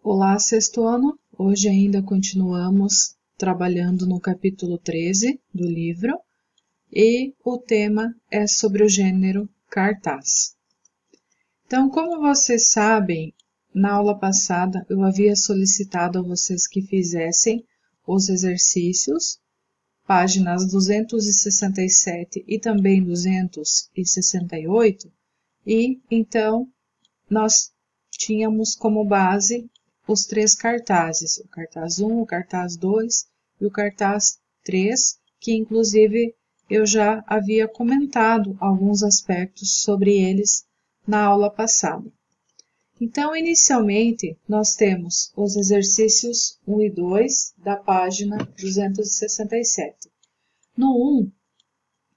Olá, sexto ano! Hoje ainda continuamos trabalhando no capítulo 13 do livro e o tema é sobre o gênero cartaz. Então, como vocês sabem, na aula passada eu havia solicitado a vocês que fizessem os exercícios, páginas 267 e também 268, e então nós tínhamos como base os três cartazes, o cartaz 1, o cartaz 2 e o cartaz 3, que inclusive eu já havia comentado alguns aspectos sobre eles na aula passada. Então, inicialmente, nós temos os exercícios 1 e 2 da página 267. No 1,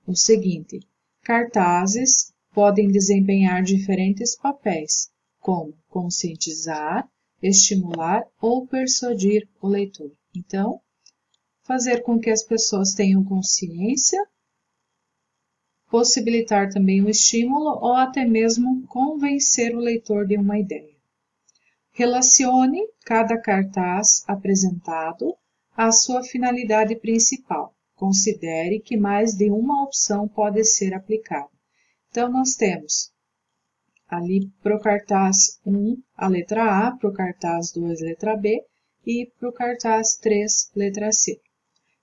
o seguinte: cartazes podem desempenhar diferentes papéis, como conscientizar, estimular ou persuadir o leitor. Então, fazer com que as pessoas tenham consciência, possibilitar também o estímulo ou até mesmo convencer o leitor de uma ideia. Relacione cada cartaz apresentado à sua finalidade principal. Considere que mais de uma opção pode ser aplicada. Então, nós temos ali para o cartaz 1, a letra A, para o cartaz 2, letra B, e para o cartaz 3, letra C.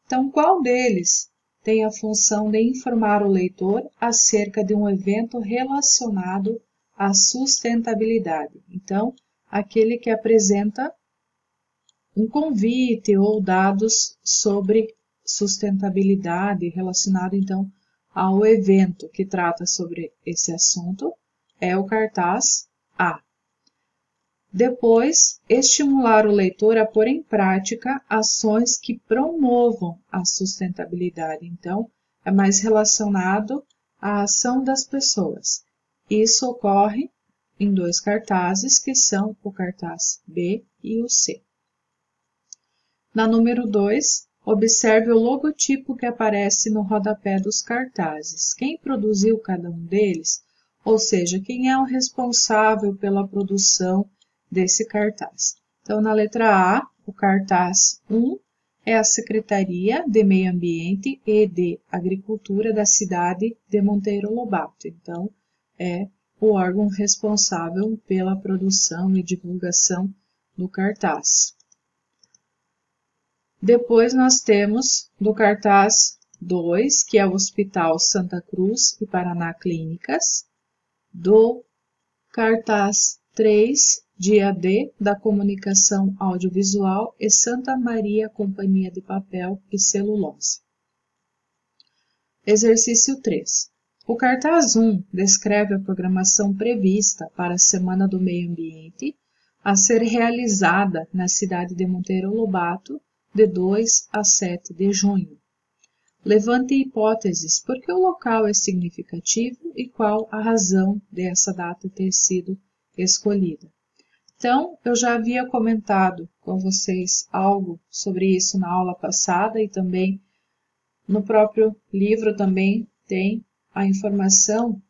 Então, qual deles tem a função de informar o leitor acerca de um evento relacionado à sustentabilidade? Então, aquele que apresenta um convite ou dados sobre sustentabilidade relacionado, então, ao evento que trata sobre esse assunto, é o cartaz A. Depois, estimular o leitor a pôr em prática ações que promovam a sustentabilidade. Então, é mais relacionado à ação das pessoas. Isso ocorre em dois cartazes, que são o cartaz B e o C. Na número 2, observe o logotipo que aparece no rodapé dos cartazes. Quem produziu cada um deles? Ou seja, quem é o responsável pela produção desse cartaz? Então, na letra A, o cartaz 1 é a Secretaria de Meio Ambiente e de Agricultura da cidade de Monteiro Lobato. Então, é o órgão responsável pela produção e divulgação do cartaz. Depois nós temos do cartaz 2, que é o Hospital Santa Cruz e Paraná Clínicas, do cartaz 3, dia D, da Comunicação Audiovisual e Santa Maria Companhia de Papel e Celulose. Exercício 3. O cartaz 1 descreve a programação prevista para a Semana do Meio Ambiente a ser realizada na cidade de Monteiro Lobato de 2 a 7 de junho. Levante hipóteses porque o local é significativo e qual a razão dessa data ter sido escolhida. Então, eu já havia comentado com vocês algo sobre isso na aula passada e também no próprio livro também tem a informação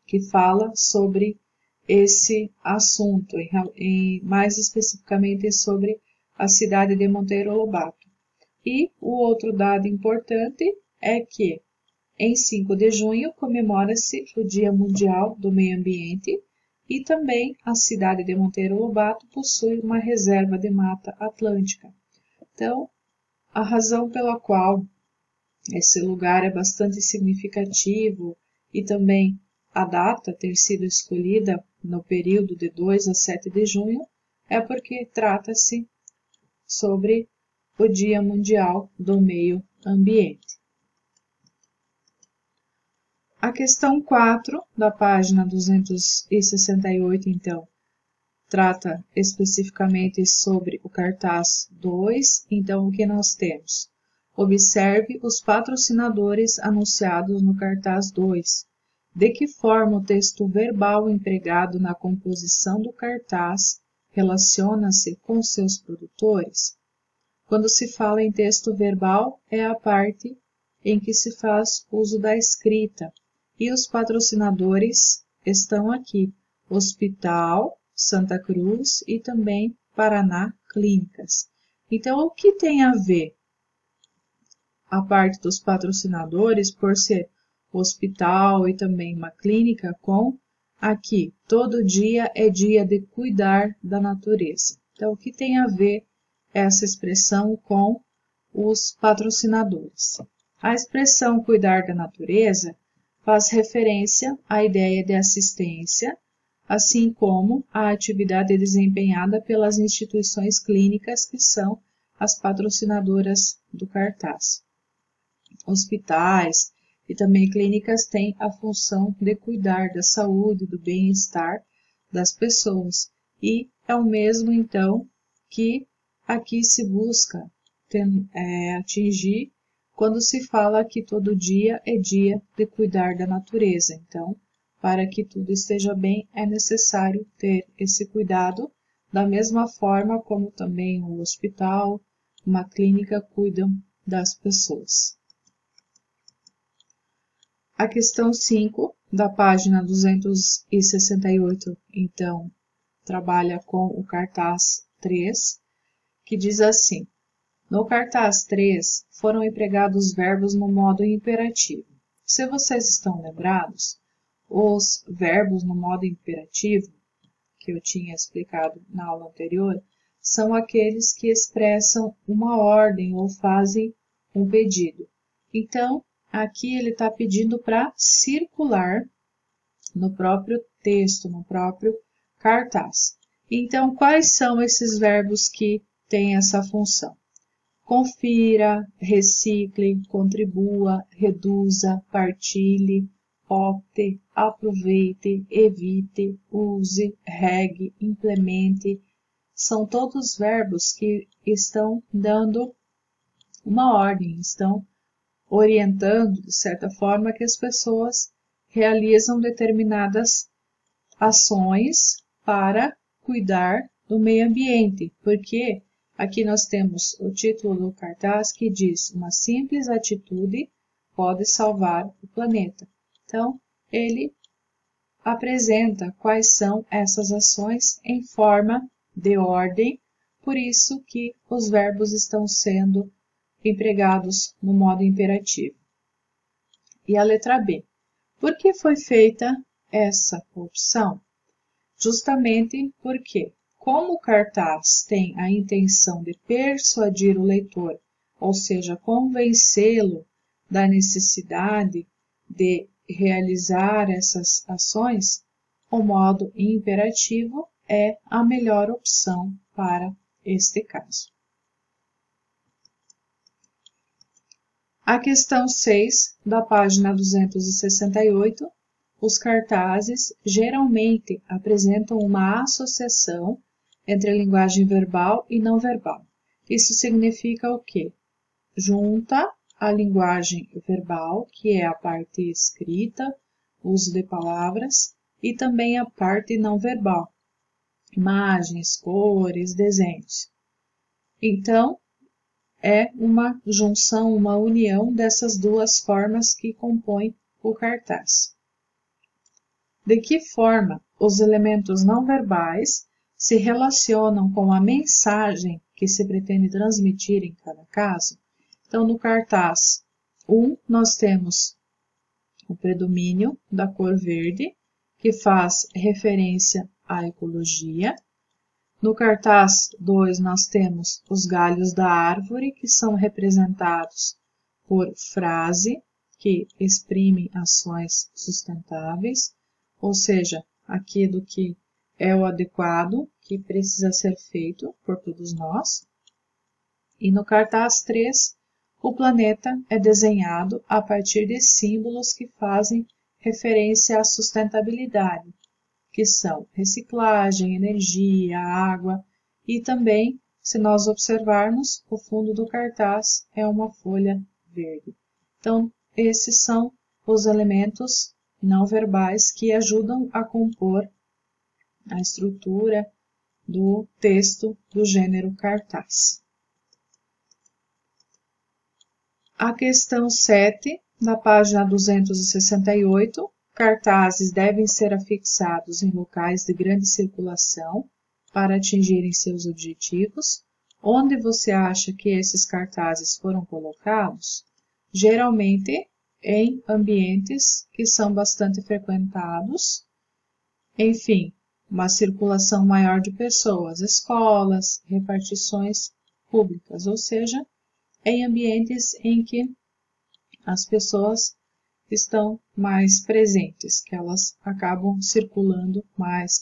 que fala sobre esse assunto, e mais especificamente sobre a cidade de Monteiro Lobato. E o outro dado importante é que em 5 de junho comemora-se o Dia Mundial do Meio Ambiente e também a cidade de Monteiro Lobato possui uma reserva de mata atlântica. Então, a razão pela qual esse lugar é bastante significativo e também a data ter sido escolhida no período de 2 a 7 de junho é porque trata-se sobre o Dia Mundial do Meio Ambiente. A questão 4 da página 268, então, trata especificamente sobre o cartaz 2. Então, o que nós temos? Observe os patrocinadores anunciados no cartaz 2. De que forma o texto verbal empregado na composição do cartaz relaciona-se com seus produtores? Quando se fala em texto verbal, é a parte em que se faz uso da escrita. E os patrocinadores estão aqui: Hospital Santa Cruz e também Paraná Clínicas. Então, o que tem a ver a parte dos patrocinadores, por ser hospital e também uma clínica, com aqui, todo dia é dia de cuidar da natureza. Então, o que tem a ver essa expressão com os patrocinadores? A expressão cuidar da natureza faz referência à ideia de assistência, assim como à atividade desempenhada pelas instituições clínicas que são as patrocinadoras do cartaz. Hospitais e também clínicas têm a função de cuidar da saúde, do bem-estar das pessoas. E é o mesmo, então, que aqui se busca atingir quando se fala que todo dia é dia de cuidar da natureza. Então, para que tudo esteja bem, é necessário ter esse cuidado, da mesma forma como também o hospital, uma clínica cuidam das pessoas. A questão 5, da página 268, então, trabalha com o cartaz 3, que diz assim: no cartaz 3 foram empregados verbos no modo imperativo. Se vocês estão lembrados, os verbos no modo imperativo, que eu tinha explicado na aula anterior, são aqueles que expressam uma ordem ou fazem um pedido. Então, aqui ele está pedindo para circular no próprio texto, no próprio cartaz. Então, quais são esses verbos que têm essa função? Confira, recicle, contribua, reduza, partilhe, opte, aproveite, evite, use, regue, implemente. São todos verbos que estão dando uma ordem, estão orientando, de certa forma, que as pessoas realizam determinadas ações para cuidar do meio ambiente, porque aqui nós temos o título do cartaz que diz: uma simples atitude pode salvar o planeta. Então, ele apresenta quais são essas ações em forma de ordem, por isso que os verbos estão sendo empregados no modo imperativo. E a letra B. Por que foi feita essa opção? Justamente porque, como o cartaz tem a intenção de persuadir o leitor, ou seja, convencê-lo da necessidade de realizar essas ações, o modo imperativo é a melhor opção para este caso. A questão 6, da página 268, os cartazes geralmente apresentam uma associação entre a linguagem verbal e não verbal. Isso significa o quê? Junta a linguagem verbal, que é a parte escrita, uso de palavras, e também a parte não verbal, imagens, cores, desenhos. Então, é uma junção, uma união dessas duas formas que compõem o cartaz. De que forma os elementos não verbais se relacionam com a mensagem que se pretende transmitir em cada caso? Então, no cartaz 1, nós temos o predomínio da cor verde, que faz referência à ecologia. No cartaz 2, nós temos os galhos da árvore, que são representados por frase, que exprimem ações sustentáveis, ou seja, aquilo que é o adequado, que precisa ser feito por todos nós. E no cartaz 3, o planeta é desenhado a partir de símbolos que fazem referência à sustentabilidade, que são reciclagem, energia, água, e também, se nós observarmos, o fundo do cartaz é uma folha verde. Então, esses são os elementos não verbais que ajudam a compor a estrutura do texto do gênero cartaz. A questão 7, da página 268, cartazes devem ser afixados em locais de grande circulação, para atingirem seus objetivos. Onde você acha que esses cartazes foram colocados? Geralmente em ambientes que são bastante frequentados, enfim, uma circulação maior de pessoas, escolas, repartições públicas, ou seja, em ambientes em que as pessoas estão mais presentes, que elas acabam circulando mais,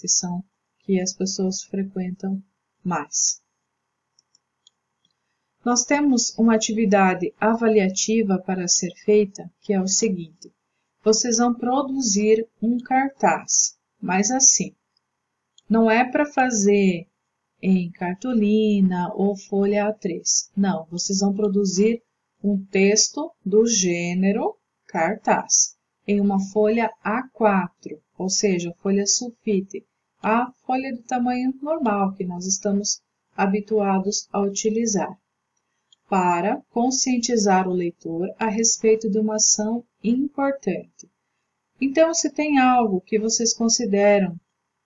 que as pessoas frequentam mais. Nós temos uma atividade avaliativa para ser feita, que é o seguinte: vocês vão produzir um cartaz, mas assim, não é para fazer em cartolina ou folha A3. Não, vocês vão produzir um texto do gênero cartaz em uma folha A4, ou seja, folha sulfite, a folha de tamanho normal que nós estamos habituados a utilizar, para conscientizar o leitor a respeito de uma ação importante. Então, se tem algo que vocês consideram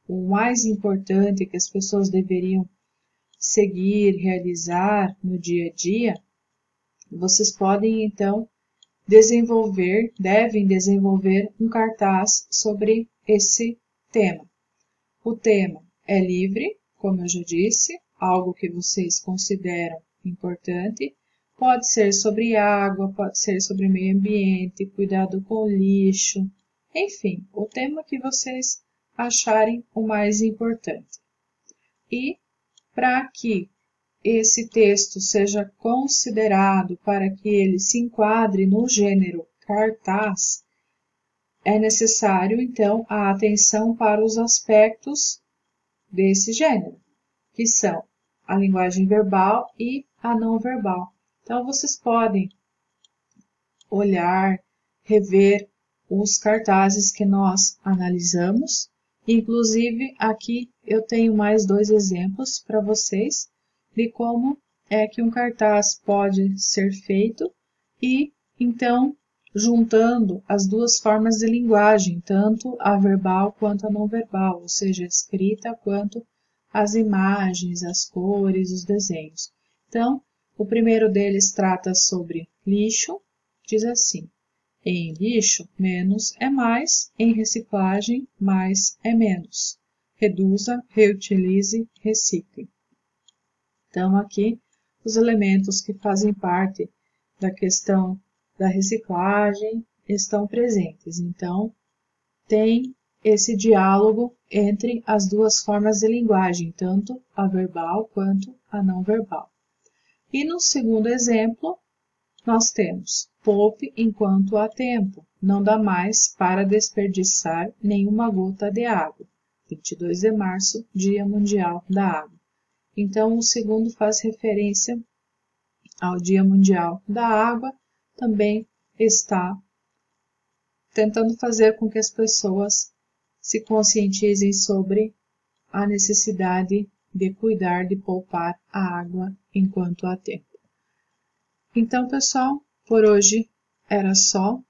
o mais importante que as pessoas deveriam seguir, realizar no dia a dia, vocês podem então devem desenvolver um cartaz sobre esse tema. O tema é livre, como eu já disse, algo que vocês consideram importante. Pode ser sobre água, pode ser sobre meio ambiente, cuidado com o lixo, enfim, o tema que vocês acharem o mais importante. E para que esse texto seja considerado, para que ele se enquadre no gênero cartaz, é necessário, então, a atenção para os aspectos desse gênero, que são a linguagem verbal e a não verbal. Então, vocês podem olhar, rever os cartazes que nós analisamos. Inclusive, aqui eu tenho mais 2 exemplos para vocês de como é que um cartaz pode ser feito e, então, juntando as 2 formas de linguagem, tanto a verbal quanto a não verbal, ou seja, a escrita quanto as imagens, as cores, os desenhos. Então, o primeiro deles trata sobre lixo, diz assim: em lixo, menos é mais, em reciclagem, mais é menos. Reduza, reutilize, recicle. Então, aqui, os elementos que fazem parte da questão da reciclagem estão presentes. Então, tem esse diálogo entre as 2 formas de linguagem, tanto a verbal quanto a não verbal. E no segundo exemplo, nós temos: poupe enquanto há tempo, não dá mais para desperdiçar nenhuma gota de água. 22 de março, Dia Mundial da Água. Então, o segundo faz referência ao Dia Mundial da Água, também está tentando fazer com que as pessoas se conscientizem sobre a necessidade de cuidar, de poupar a água enquanto há tempo. Então, pessoal, por hoje era só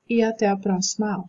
e até a próxima aula.